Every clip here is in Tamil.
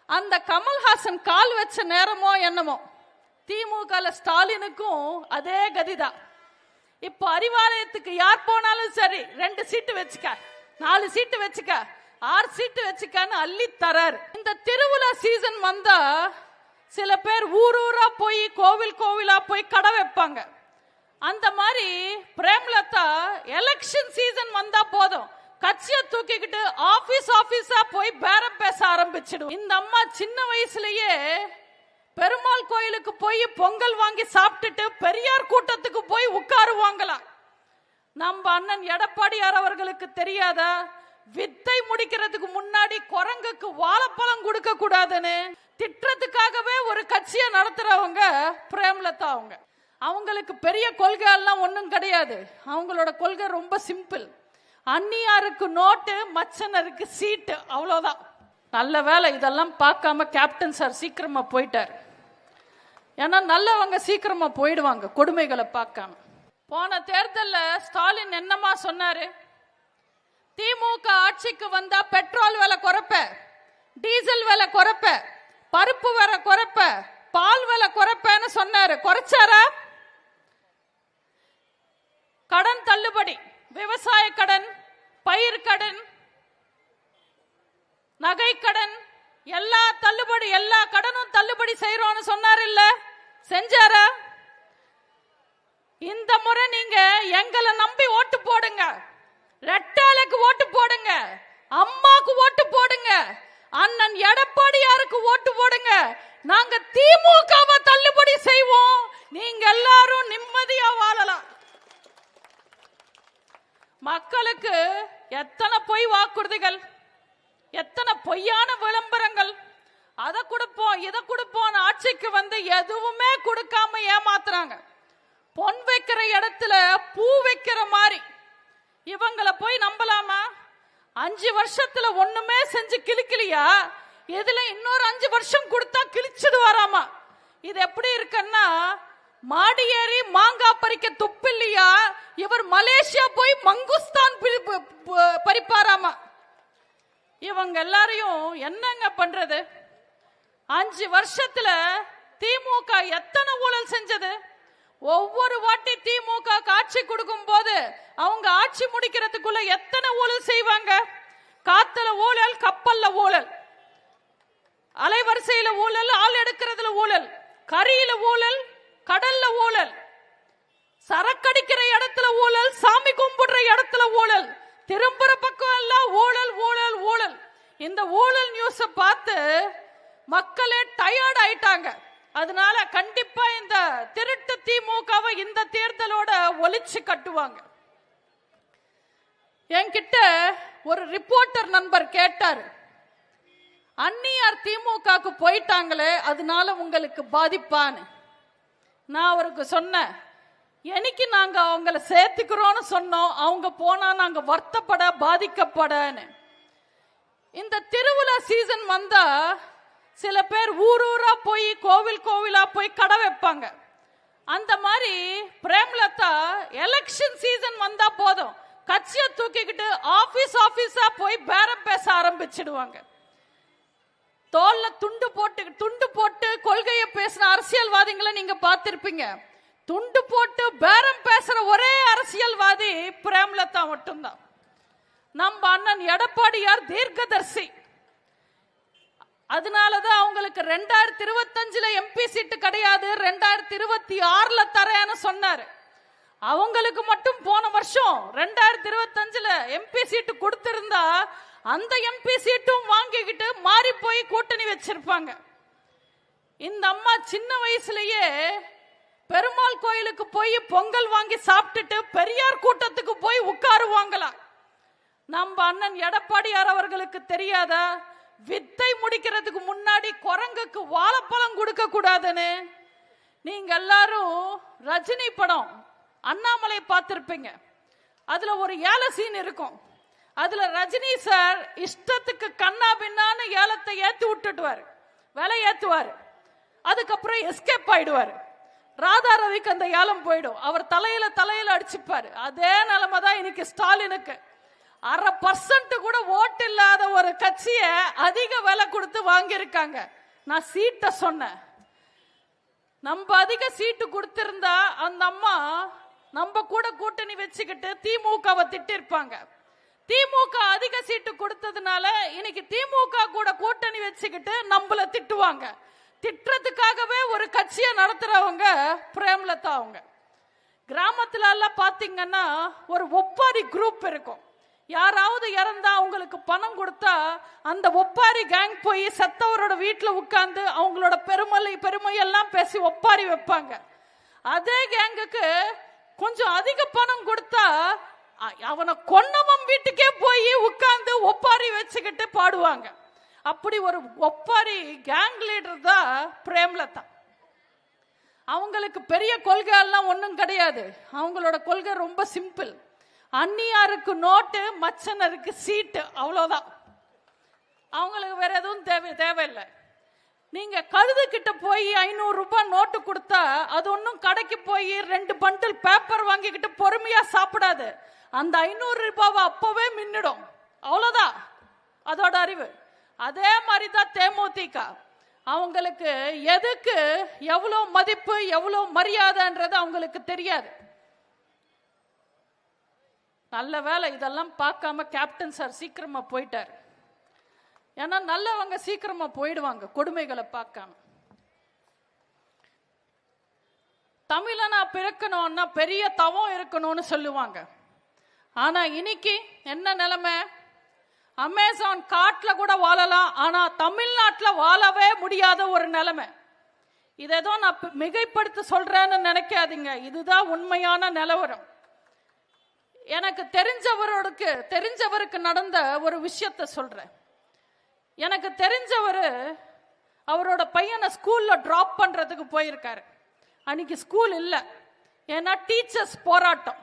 அந்த கமல்ஹாசன் கால் வச்ச நேரமோ என்னமோ திமுக ஸ்டாலினுக்கும் அதே கதிதான். இப்போ அறிவாலயத்துக்கு யார் போனாலும் சரி 2 சீட்டு வச்சுக்க, 4 சீட்டு வச்சுக்க, 6 சீட்டு வச்சுக்கன்னு அள்ளி தராரு. இந்த திருவிழா சீசன் வந்தா சில பேர் ஊரூரா போய் கோவில் கோவிலா போய் கடை வைப்பாங்க. அந்த மாதிரி பிரேமலதா எலெக்ஷன் சீசன் வந்தா போதும் கட்சியை தூக்கிக்கிட்டு ஆபீஸா போய் பேரம் பேச ஆரம்பிச்சிடும். இந்த அம்மா சின்ன வயசுலயே பெருமாள் கோயிலுக்கு போய் பொங்கல் வாங்கி சாப்பிட்டுட்டு பெரியார் கூட்டத்துக்கு போய் உட்காருவாங்களாம். நம்ம அண்ணன் எடப்பாடியார் அவர்களுக்கு தெரியாதா வித்தை முடிக்கிறதுக்கு முன்னாடி குரங்குக்கு வாழைப்பழம் கொடுக்க கூடாதுன்னு திட்டத்துக்காகவே ஒரு கட்சியை நடத்துறவங்க பிரேமலதா. அவங்களுக்கு பெரிய கொள்கை எல்லாம் ஒன்றும் கிடையாது. அவங்களோட கொள்கை ரொம்ப சிம்பிள். அந்நியாருக்கு நோட்டு, மச்சனருக்கு சீட்டு, அவ்வளோதான். நல்ல வேலை இதெல்லாம் பார்க்காம கேப்டன் சார் சீக்கிரமா போயிட்டார். ஏன்னா நல்லவங்க சீக்கிரமா போயிடுவாங்க கொடுமைகளை பார்க்காம. போன தேர்தலில் ஸ்டாலின் என்னமா சொன்னாரு? திமுக ஆட்சிக்கு வந்தா பெட்ரோல் விலை குறைப்ப, டீசல் விலை குறைப்ப, பருப்பு விலை குறைப்ப, பால் விலை குறைப்பேன்னு சொன்னாரு. குறைச்சாரா? கடன் தள்ளுபடி, விவசாய கடன், பயிர் கடன், நகை கடன், எல்லா தள்ளுபடி, எல்லா கடனும் தள்ளுபடி செய்யறோம்னு சொன்னார். இல்ல செஞ்சாரா? இந்த முறை நீங்க எங்களை நம்பி ஓட்டு போடுங்க, ரெட்டாலைக்கு ஓட்டு போடுங்க, அம்மாக்கு ஓட்டு போடுங்க, அண்ணன் எடப்பாடியாருக்கு ஓட்டு போடுங்க. நாங்க திமுகவை தள்ளுபடி செய்வோம். நீங்க எல்லாரும் நிம்மதியா வாழலாம். மக்களுக்கு எத்தனை பொய் வாக்குறுதிகள், எத்தனை பொய்யான விளம்பரங்கள், அதை கொடுப்போம் இதை கொடுப்போம் ஆட்சிக்கு வந்து எதுவுமே கொடுக்காம ஏமாத்துறாங்க. பொன் வைக்கிற இடத்துல பூ வைக்கிற மாதிரி இவங்களை போய் நம்பலாமா? 5 வருஷத்துல ஒண்ணுமே செஞ்சு கிழிக்கலையா? இதுல இன்னொரு 5 வருஷம் கொடுத்தா கிழிச்சிடு வராமா? இது எப்படி இருக்குன்னா மாடி ஏறி மாங்காய் பறிக்க துப்பில்லையா? இவர் மலேசியா போய் மங்குஸ்தான் பறிப்பாராமா? இவங்க எல்லாரையும் என்னங்க பண்றது? 5 வருஷத்துல திமுக எத்தனை ஊழல் செஞ்சது? ஒவ்வொரு வாட்டி திமுக ஆட்சி கொடுக்கும் போது அவங்க ஆட்சி முடிக்கிறதுக்குள்ள எத்தனை ஊழல் செய்வாங்க? காத்துல ஊழல், கப்பல்ல ஊழல், அலைவரிசையில ஊழல், ஆள் எடுக்கிறதுல ஊழல், கரியில ஊழல், கடல்ல ஊழல், சரக்கடிக்கிற இடத்துல ஊழல், சாமி கும்பிடுற இடத்துல ஊழல், திரும்புற பக்கம் எல்லாம் ஊழல் ஊழல் ஊழல். இந்த ஊழல் நியூஸ பார்த்து மக்களே டயர்ட் ஆயிட்டாங்க. அதனால கண்டிப்பா இந்த திருட்டு திமுகவை இந்த தேர்தலோட ஒழிச்சு கட்டுவாங்க. என்கிட்ட ஒரு ரிப்போர்ட்டர் நண்பர் கேட்டாரு, அந்நியார் திமுகக்கு போயிட்டாங்களே அதனால உங்களுக்கு பாதிப்பான்னு. நான் அவருக்கு சொன்னேன், என்னைக்கு நாங்க அவங்கள சேர்த்துக்கிறோம்னு சொன்னோம், அவங்க போனா நாங்க வருத்தப்பட பாதிக்கப்படன்னு. இந்த திருவிழா சீசன் வந்தா சில பேர் ஊரூரா போய் கோவில் கோவிலா போய் கடை வைப்பாங்க. அந்த மாதிரி பிரேமலதா எலெக்ஷன் சீசன் வந்தா போதும் கட்சியை தூக்கிக்கிட்டு ஆபீஸா போய் பேரம் பேச ஆரம்பிச்சிடுவாங்க. தோல்ல துண்டு போட்டு கொள்கையை பேசின அரசியல்வாதிகளை நீங்க பார்த்திருப்பீங்க. துண்டு போட்டு பேரம் பேசுற ஒரே அரசியல்வாதி பிரேமலதா மட்டும்தான். நம்ம அண்ணன் எடப்பாடியார் தீர்க்கதர்சி. அதனாலதான் அவங்களுக்கு 2025 எம்பி சீட்டு கிடையாது, 2026 தரேன்னு சொன்னாரு. அவங்களுக்கு மட்டும் போன வருஷம் 2025 எம்பி சீட்டு கொடுத்திருந்தா அந்த எம்பி சீட்டும் வாங்கிக்கிட்டு மாறி போய் கூட்டணி வச்சிருப்பாங்க. இந்த அம்மா சின்ன வயசுலயே பெருமாள் கோயிலுக்கு போய் பொங்கல் வாங்கி சாப்பிட்டுட்டு பெரியார் கூட்டத்துக்கு போய் உட்காருவாங்களாம். நம்ம அண்ணன் எடப்பாடியார் அவர்களுக்கு தெரியாதா வித்தை முடிக்கிறதுக்கு முன்னாடி குரங்குக்கு வாழைப்பழம் கொடுக்க கூடாதுன்னு? நீங்க எல்லாரும் ரஜினி படம் அண்ணாமலை பார்த்திருப்பீங்க. அதுல ஒரு ஏல சீன் இருக்கும். அதுல ரஜினி சார் இஷ்டத்துக்கு கண்ணா பின்னான்னு ஏலத்தை ஏத்தி விட்டுட்டுவாரு, விலை ஏத்துவாரு, அதுக்கப்புறம் எஸ்கேப் ஆயிடுவாரு. ராதா ரவிக்கு அந்த ஏலம் போயிடும், அவர் தலையில அடிச்சுப்பாரு. அதே நிலைமை தான் இன்னைக்கு ஸ்டாலினுக்கு. 1% கூட ஓட்டு இல்லாத ஒரு கட்சியை அதிக விலை கொடுத்து வாங்கியிருக்காங்க. நான் சீட்டை சொன்னேன். நம்ம அதிக சீட்டு கொடுத்திருந்தா அந்த அம்மா நம்ம கூட கூட்டணி வச்சுக்கிட்டு திமுகவை திட்டிருப்பாங்க. திமுக அதிக சீட்டு கொடுத்ததுனால இன்னைக்கு திமுக கூட கூட்டணி வச்சுக்கிட்டு நம்மள திட்டுவாங்க. திட்டுறதுக்காகவே ஒரு கட்சியை நடத்துறவங்க பிரேமலதா. அவங்க கிராமத்துல எல்லாம் பாத்தீங்கன்னா ஒரு ஒப்பாரி குரூப் இருக்கும். யாராவது இறந்தா அவங்களுக்கு பணம் கொடுத்தா அந்த ஒப்பாரி கேங் போய் செத்தவரோட வீட்டுல உட்கார்ந்து அவங்களோட பெருமையெல்லாம் பேசி ஒப்பாரி வைப்பாங்க. அதே கேங்குக்கு கொஞ்சம் அதிக பணம் கொடுத்தா அவனை கொன்னவன் வீட்டுக்கே போய் உட்கார்ந்து ஒப்பாரி வச்சுக்கிட்டு பாடுவாங்க. அப்படி ஒரு ஒப்பாரி கேங் லீடர் தான் பிரேமலதா. அவங்களுக்கு பெரிய கொள்கை எல்லாம் ஒன்றும் கிடையாது. அவங்களோட கொள்கை ரொம்ப சிம்பிள். அந்நியாருக்கு நோட்டு, மச்சனருக்கு சீட்டு, அவ்வளோதான். அவங்களுக்கு வேற எதுவும் தேவையில்லை. நீங்க கழுது கிட்ட போய் 500 ரூபாய் நோட்டு கொடுத்தா அது ஒன்றும் கடைக்கு போய் 2 பண்டில் பேப்பர் வாங்கிக்கிட்டு பொறுமையா சாப்பிடாது. அந்த 500 ரூபாவை அப்பவே மின்னிடும். அவ்வளோதான் அதோட அறிவு. அதே மாதிரிதான் தேமுதிக. அவங்களுக்கு எதுக்கு எவ்வளவு மதிப்பு எவ்வளவு மரியாதைன்றது அவங்களுக்கு தெரியாது. நல்ல வேலை இதெல்லாம் பார்க்காம கேப்டன் சார் சீக்கிரமா போயிட்டார். ஏன்னா நல்லவங்க சீக்கிரமா போயிடுவாங்க கொடுமைகளை பார்க்காம. தமிழனா பிறக்கணும்னா பெரிய தவம் இருக்கணும்னு சொல்லுவாங்க. ஆனா இன்னைக்கு என்ன நிலைமை? அமேசான் காட்டுல கூட வாழலாம், ஆனா தமிழ்நாட்டில் வாழவே முடியாத ஒரு நிலைமை. இதேதோ நான் மிகைப்படுத்த சொல்றேன்னு நினைக்காதீங்க. இதுதான் உண்மையான நிலவரம். எனக்கு தெரிஞ்சவருக்கு நடந்த ஒரு விஷயத்த சொல்றேன். எனக்கு தெரிஞ்சவர் அவரோட பையனை ஸ்கூல்ல டிராப் பண்றதுக்கு போயிருக்காரு. அன்னைக்கு ஸ்கூல் இல்லை, ஏன்னா டீச்சர்ஸ் போராட்டம்.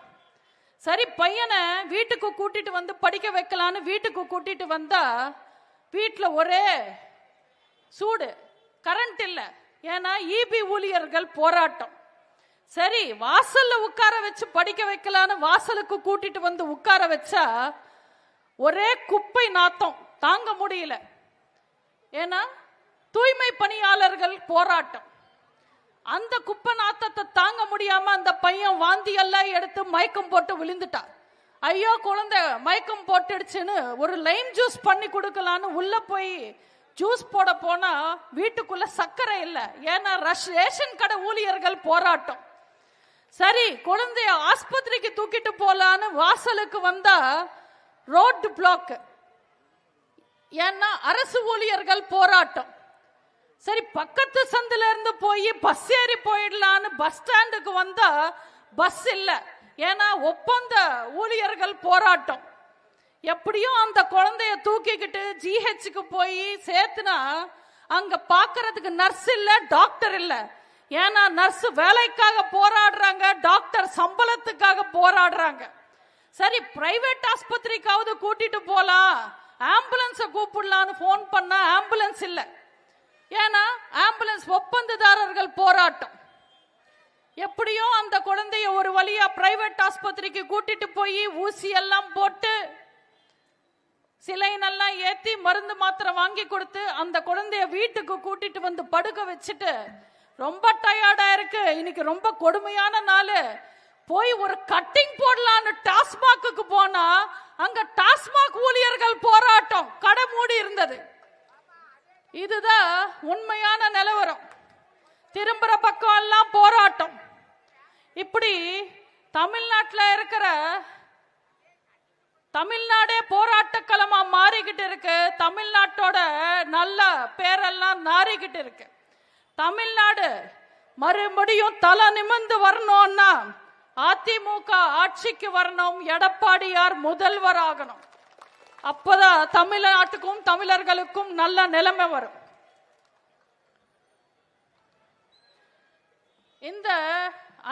சரி, பையனை வீட்டுக்கு கூட்டிட்டு வந்து படிக்க வைக்கலான்னு வீட்டுக்கு கூட்டிட்டு வந்தா வீட்டில் ஒரே சூடு, கரண்ட் இல்லை. ஏன்னா இபி ஊழியர்கள் போராட்டம். சரி, வாசல்ல உட்கார வச்சு படிக்க வைக்கலான்னு வாசலுக்கு கூட்டிட்டு வந்து உட்கார வச்சா ஒரே குப்பை நாத்தம், தாங்க முடியல. ஏன்னா தூய்மை பணியாளர்கள் போராட்டம். அந்த குப்பை நாத்தத்தை தாங்க முடியாம அந்த பையன் வாந்தி எல்லாம் எடுத்து மயக்கம் போட்டு விழுந்துட்டான். ஐயோ குழந்தை மயக்கம் போட்டுடுச்சுன்னு ஒரு லைம் ஜூஸ் பண்ணி கொடுக்கலான்னு உள்ள போய் ஜூஸ் போட போனா வீட்டுக்குள்ள சர்க்கரை இல்லை. ஏன்னா ரேஷன் கடை ஊழியர்கள் போராட்டம். சரி, குழந்தைய ஆஸ்பத்திரிக்கு தூக்கிட்டு போலான்னு வாசலுக்கு வந்தா ரோட் பிளாக். ஏன்னா அரசு ஊழியர்கள் போராட்டம். சரி, பக்கத்து சந்தில இருந்து போய் பஸ் ஏறி போயிடலான்னு பஸ் ஸ்டாண்டுக்கு வந்தா பஸ் இல்லை. ஏன்னா ஒப்பந்த ஊழியர்கள் போராட்டம். எப்படியும் அந்த குழந்தைய தூக்கிக்கிட்டு ஜிஹெச்சுக்கு போய் சேர்த்துனா அங்க பாக்குறதுக்கு நர்ஸ் இல்ல, டாக்டர் இல்ல. ஏன்னா நர்ஸ் வேலைக்காக போராடுறாங்க, டாக்டர் சம்பளத்துக்காக போராடுறாங்க. சரி, பிரைவேட் ஆஸ்பத்திரிக்காவது கூட்டிட்டு போலாம், ஆம்புலன்ஸை கூப்பிடலான்னு போன் பண்ணா ஆம்புலன்ஸ் இல்ல. ஏன்னா ஆம்புலன்ஸ் ஒப்பந்ததாரர்கள் போராட்டம். எப்படியோ அந்த குழந்தைய ஒரு வழியா பிரைவேட் ஆஸ்பத்திரிக்கு கூட்டிட்டு போய் ஊசி எல்லாம் போட்டு சிலைன் எல்லாம் ஏத்தி மருந்து மாத்திரை வாங்கி கொடுத்து அந்த குழந்தைய வீட்டுக்கு கூட்டிட்டு வந்து படுக்க வச்சுட்டு ரொம்ப டயர்டா இருக்கு, இன்னைக்கு ரொம்ப கொடுமையான நாள், போய் ஒரு கட்டிங் போடலான்னு டாஸ்மாக்கு போனா அங்க டாஸ்மாக் ஊழியர்கள் போராட்டம், கடை மூடி இருந்தது. இதுதான் உண்மையான நிலவரம். திரும்புற பக்கம் எல்லாம் போராட்டம். இப்படி தமிழ்நாட்டில் இருக்கிற தமிழ்நாடே போராட்ட களமா மாறிக்கிட்டு இருக்கு. தமிழ்நாட்டோட நல்ல பேரெல்லாம் நாறிக்கிட்டு இருக்கு. தமிழ்நாடு மறுபடியும் தலை நிமிர்ந்து வரணும்னா அதிமுக ஆட்சிக்கு வரணும், எடப்பாடியார் முதல்வர் ஆகணும். அப்பதான் தமிழ்நாட்டுக்கும் தமிழர்களுக்கும் நல்ல நிலைமை வரும். இந்த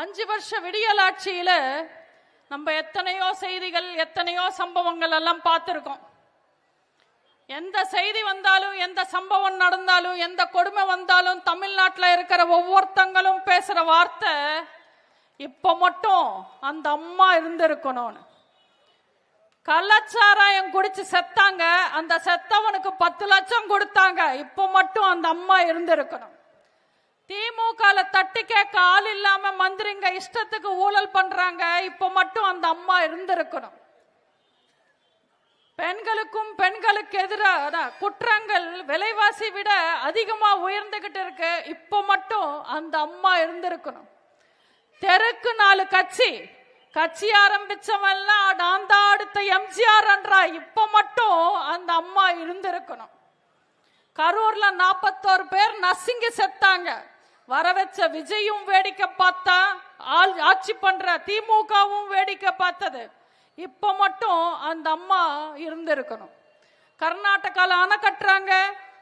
5 வருஷ விடியல் ஆட்சியில நம்ம எத்தனையோ செய்திகள், எத்தனையோ சம்பவங்கள் எல்லாம் பார்த்திருக்கோம். எந்த செய்தி வந்தாலும், எந்த சம்பவம் நடந்தாலும், எந்த கொடுமை வந்தாலும் தமிழ்நாட்டில் இருக்கிற ஒவ்வொருத்தங்களும் பேசுற வார்த்தை இப்ப மட்டும் அந்த அம்மா இருந்திருக்கணும்னு. கள்ளச்சாராயம் குடிச்சு செத்தாங்க, அந்த செத்தவனுக்கு 10 லட்சம் கொடுத்தாங்க. இப்ப மட்டும் அந்த அம்மா இருந்திருக்கணும். திமுக தட்டி கேட்க ஆள் இல்லாம மந்திரிங்க இஷ்டத்துக்கு ஊழல் பண்றாங்க, இப்ப மட்டும் அந்த அம்மா இருந்திருக்கணும். பெண்களுக்கும் பெண்களுக்கு எதிரான குற்றங்கள் விலைவாசி விட அதிகமா உயர்ந்துகிட்டு இருக்கு, இப்ப மட்டும் அந்த அம்மா இருந்திருக்கணும். தெருக்கு 4 கட்சி ஆரம்பிச்சவெல்லாம் நான் தான் அடுத்த எம்ஜிஆர் என்றா, இப்ப மட்டும் அந்த அம்மா இருந்திருக்கணும். கரூர்ல 41 பேர் நசுங்கி செத்தாங்க, வர வச்ச விஜயும் வேடிக்கை பார்த்தா, ஆட்சி பண்ற திமுகவும் வேடிக்கை பார்த்தது, இப்ப மட்டும் அந்த அம்மா இருந்திருக்கணும். கர்நாடகால அணை கட்டுறாங்க,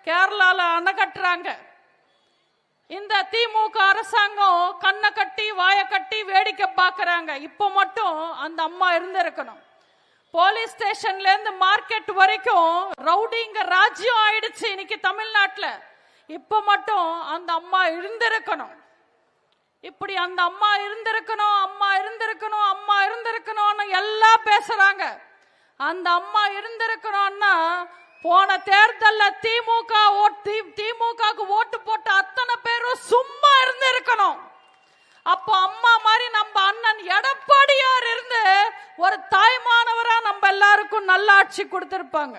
கேரளால அணை கட்டுறாங்க. இந்த திமுக அரசாங்கம் கண்ணை கட்டி வாயை கட்டி வேடிக்கை பார்க்கறாங்க, இப்ப மட்டும் அந்த அம்மா இருந்திருக்கணும். போலீஸ் ஸ்டேஷன்ல இருந்து மார்க்கெட் வரைக்கும் ரவுடிங்க ராஜ்யம் ஆயிடுச்சு இன்னைக்கு தமிழ்நாட்டுல, இப்ப மட்டும் அந்த அம்மா இருந்திருக்கணும். இப்படி அந்த அம்மா இருந்திருக்கணும், அம்மா இருந்திருக்கணும், அம்மா இருந்திருக்கணும்னு எல்லாம் பேசுறாங்க. அந்த அம்மா இருந்திருக்கணும்னா போன தேர்தல்ல திமுகவுக்கு ஓட்டு போட்ட அத்தனை பேரும் சும்மா இருந்திருக்கணும். அப்போ அம்மா மாதிரி நம்ம அண்ணன் எடப்பாடியார் இருந்து ஒரு தாய்மானவரா நம்ம எல்லாருக்கும் நல்ல ஆட்சி கொடுத்திருப்பாங்க.